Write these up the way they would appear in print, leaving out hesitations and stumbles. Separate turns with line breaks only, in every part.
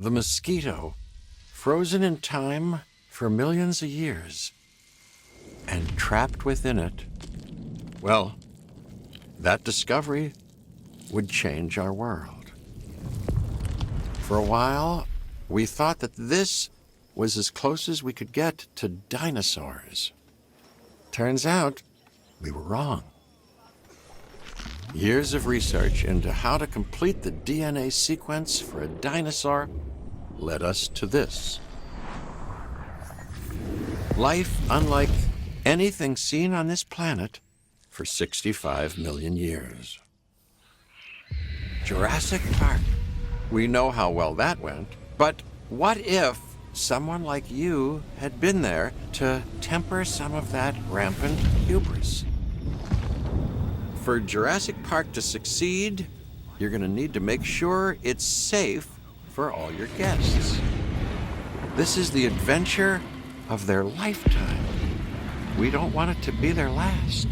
the mosquito, frozen in time for millions of years, and trapped within it, well, that discovery would change our world. For a while, we thought that this was as close as we could get to dinosaurs. Turns out, we were wrong. Years of research into how to complete the DNA sequence for a dinosaur led us to this. Life unlike anything seen on this planet for 65 million years. Jurassic Park. We know how well that went, but what if someone like you had been there to temper some of that rampant hubris? For Jurassic Park to succeed, you're going to need to make sure it's safe for all your guests. This is the adventure of their lifetime. We don't want it to be their last.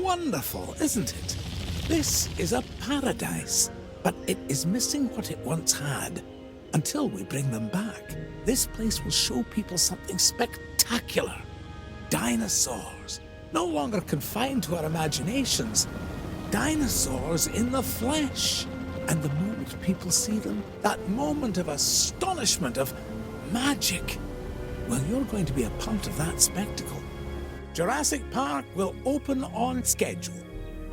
Wonderful, isn't it? This is a paradise, but it is missing what it once had. Until we bring them back, this place will show people something spectacular. Dinosaurs, no longer confined to our imaginations. Dinosaurs in the flesh. And the moment people see them, that moment of astonishment, of magic, well, you're going to be a part of that spectacle. Jurassic Park will open on schedule,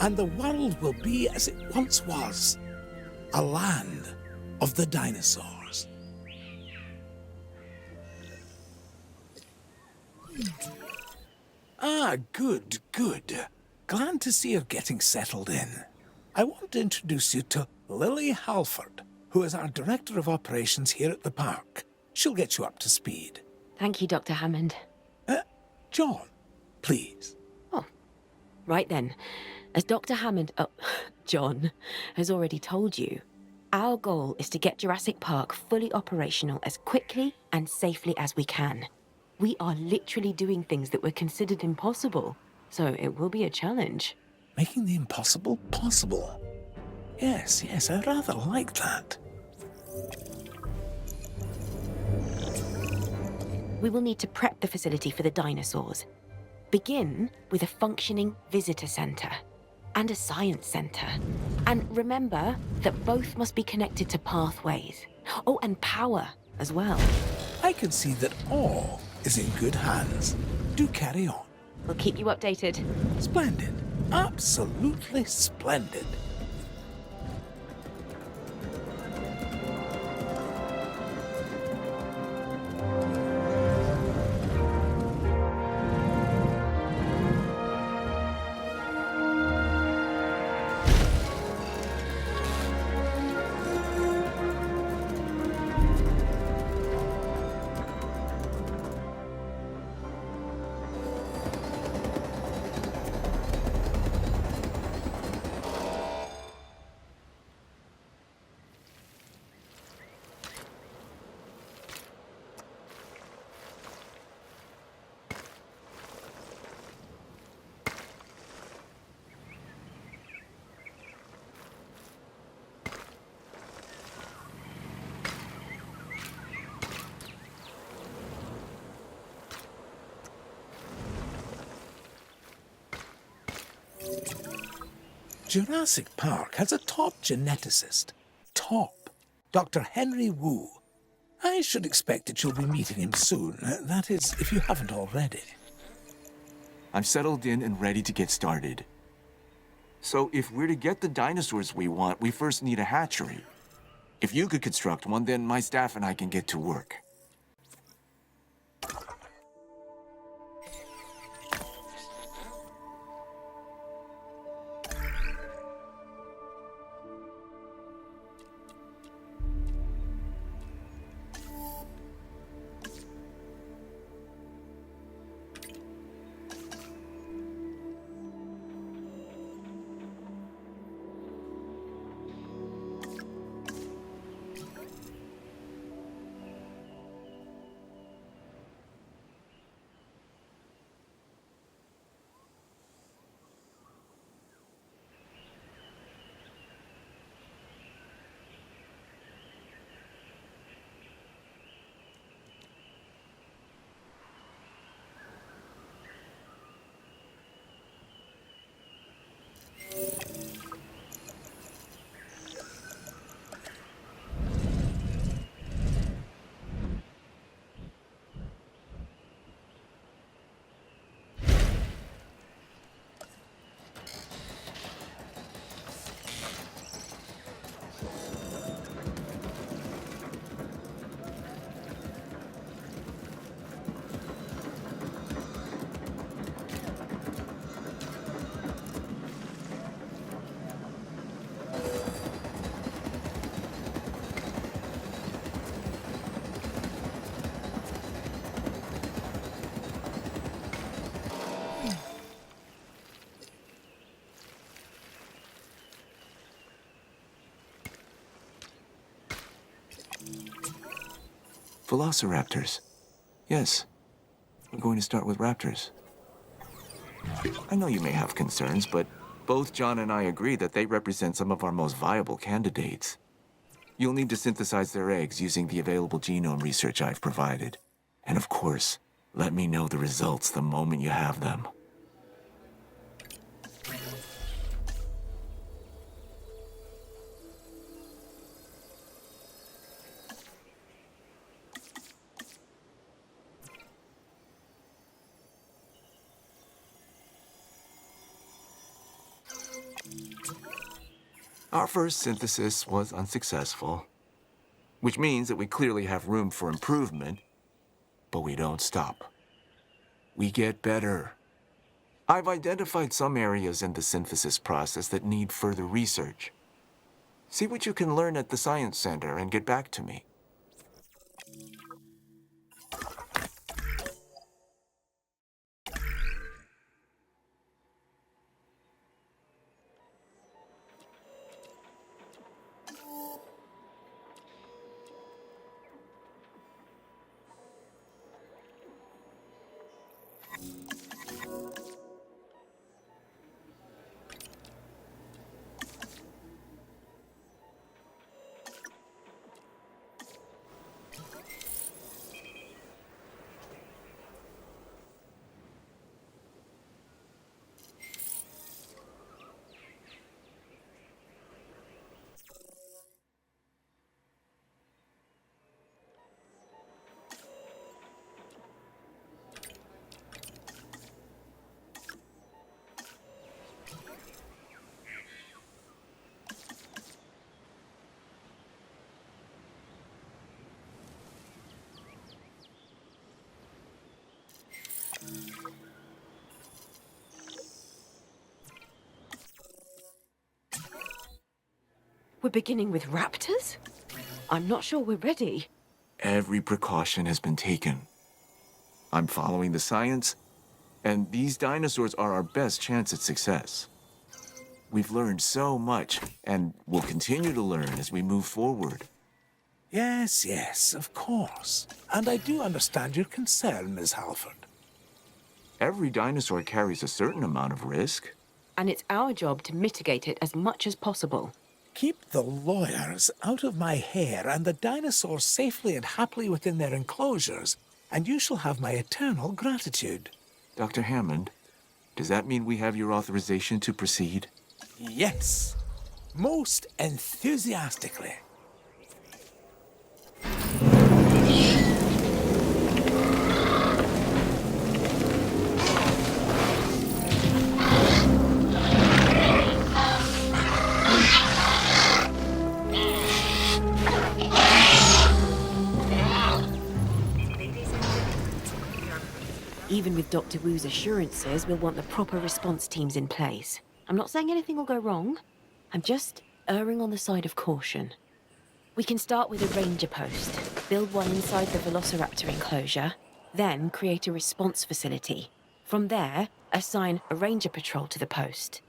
and the world will be as it once was, a land of the dinosaurs. Ah, good. Glad to see you're getting settled in. I want to introduce you to Lily Halford, who is our Director of Operations here at the park. She'll get you up to speed.
Thank you, Dr. Hammond.
John, please.
Oh, right then. As Dr. Hammond, John, has already told you, our goal is to get Jurassic Park fully operational as quickly and safely as we can. We are literally doing things that were considered impossible, so it will be a challenge.
Making the impossible possible. Yes, I rather like that.
We will need to prep the facility for the dinosaurs. Begin with a functioning visitor center and a science center. And remember that both must be connected to pathways. Oh, and power as well.
I can see that all is in good hands. Do carry on.
We'll keep you updated.
Splendid. Absolutely splendid. Jurassic Park has a top geneticist. Top. Dr. Henry Wu. I should expect that you'll be meeting him soon. That is, if you haven't already.
I'm settled in and ready to get started. So if we're to get the dinosaurs we want, we first need a hatchery. If you could construct one, then my staff and I can get to work. Velociraptors. Yes, we're going to start with raptors. I know you may have concerns, but both John and I agree that they represent some of our most viable candidates. You'll need to synthesize their eggs using the available genome research I've provided. And of course, let me know the results the moment you have them. Our first synthesis was unsuccessful, which means that we clearly have room for improvement, but we don't stop. We get better. I've identified some areas in the synthesis process that need further research. See what you can learn at the Science Center and get back to me.
We're beginning with raptors? I'm not sure we're ready.
Every precaution has been taken. I'm following the science, and these dinosaurs are our best chance at success. We've learned so much, and we'll continue to learn as we move forward.
Yes, yes, of course. And I do understand your concern, Miss Halford.
Every dinosaur carries a certain amount of risk.
And it's our job to mitigate it as much as possible.
Keep the lawyers out of my hair and the dinosaurs safely and happily within their enclosures, and you shall have my eternal gratitude.
Dr. Hammond, does that mean we have your authorization to proceed?
Yes, most enthusiastically.
Even with Dr. Wu's assurances, we'll want the proper response teams in place. I'm not saying anything will go wrong. I'm just erring on the side of caution. We can start with a ranger post, build one inside the Velociraptor enclosure, then create a response facility. From there, assign a ranger patrol to the post.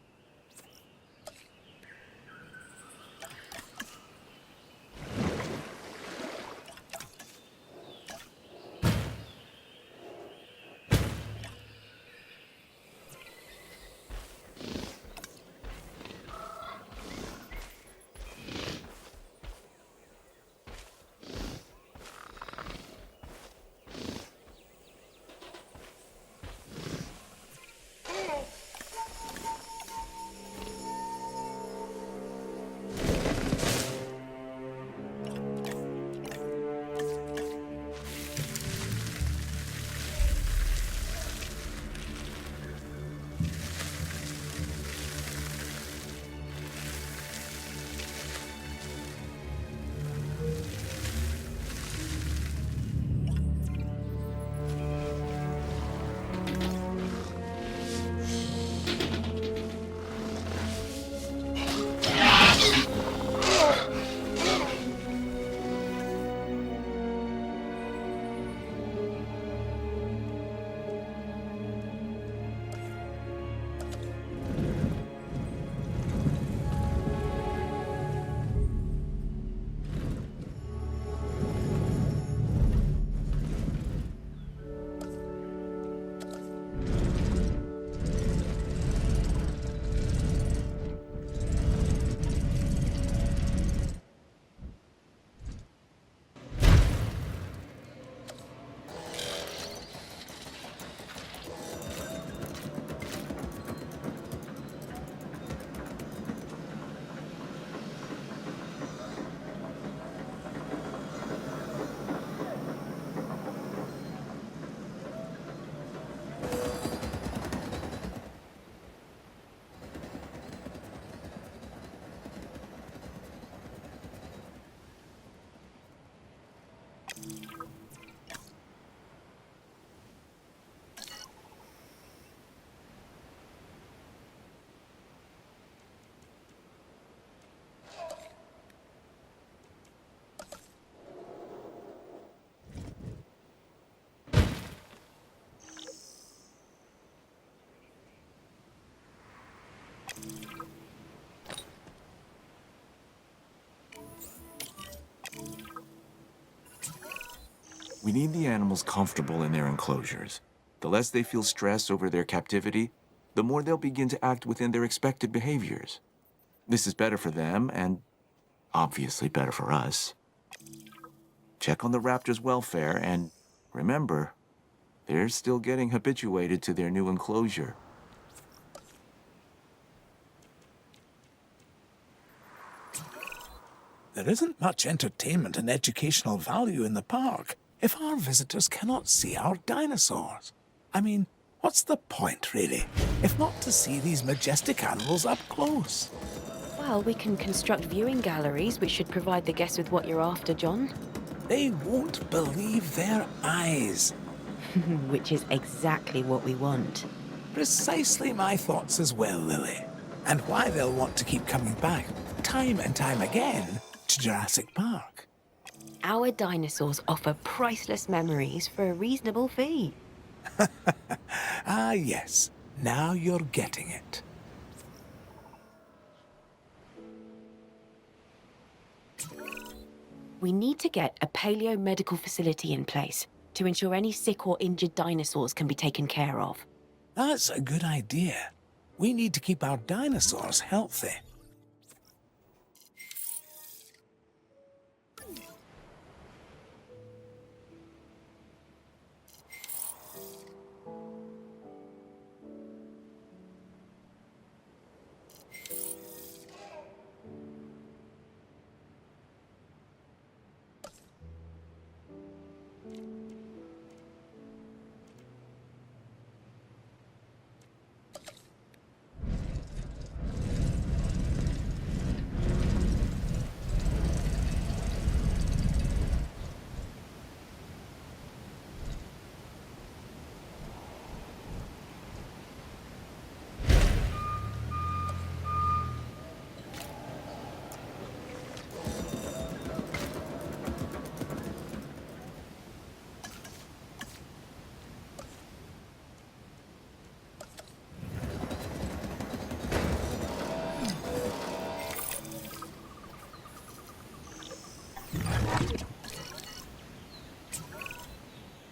We need the animals comfortable in their enclosures. The less they feel stress over their captivity, the more they'll begin to act within their expected behaviors. This is better for them and obviously better for us. Check on the raptors' welfare and remember, they're still getting habituated to their new enclosure.
There isn't much entertainment and educational value in the park if our visitors cannot see our dinosaurs. I mean, what's the point, really, if not to see these majestic animals up close?
Well, we can construct viewing galleries, which should provide the guests with what you're after, John.
They won't believe their eyes.
Which is exactly what we want.
Precisely my thoughts as well, Lily. And why they'll want to keep coming back, time and time again, to Jurassic Park.
Our dinosaurs offer priceless memories for a reasonable fee.
Ah, yes. Now you're getting it.
We need to get a paleo-medical facility in place to ensure any sick or injured dinosaurs can be taken care of.
That's a good idea. We need to keep our dinosaurs healthy.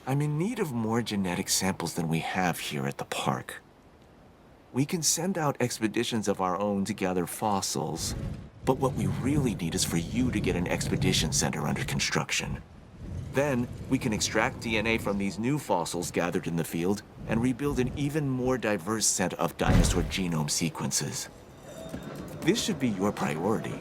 I'm in need of more genetic samples than we have here at the park. We can send out expeditions of our own to gather fossils, but what we really need is for you to get an expedition center under construction. Then, we can extract DNA from these new fossils gathered in the field and rebuild an even more diverse set of dinosaur genome sequences. This should be your priority.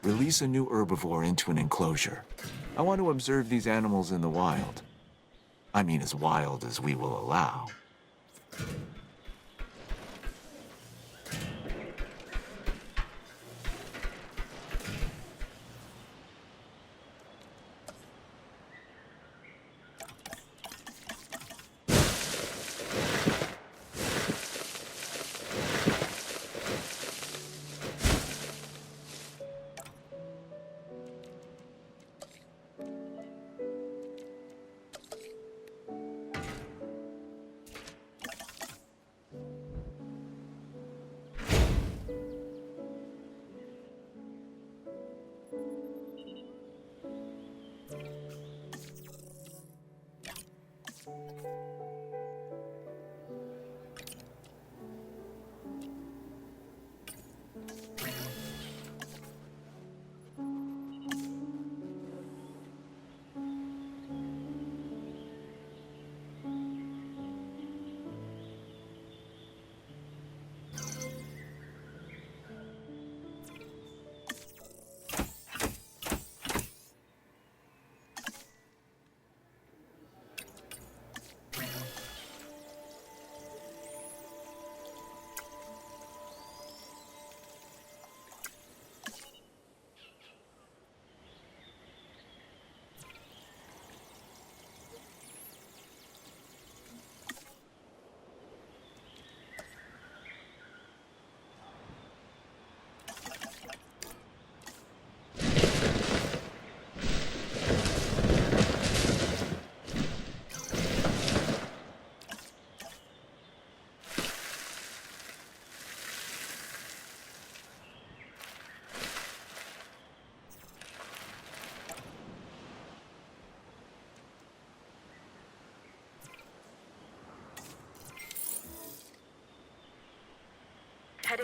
Release a new herbivore into an enclosure. I want to observe these animals in the wild. I mean, as wild as we will allow.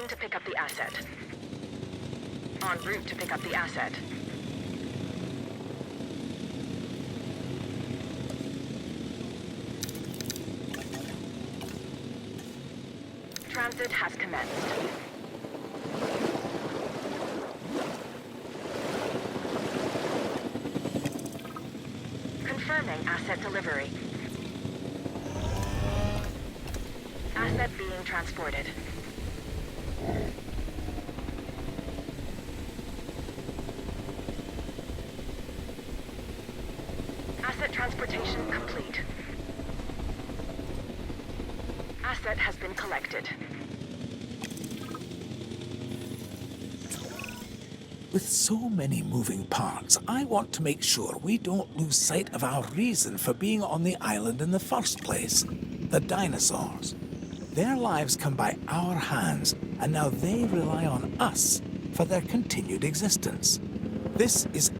to pick up the asset. En route to pick up the asset. Transit has commenced. Confirming asset delivery. Asset being transported. Asset transportation complete. Asset has been collected.
With so many moving parts, I want to make sure we don't lose sight of our reason for being on the island in the first place. The dinosaurs. Their lives come by our hands, and now they rely on us for their continued existence. This is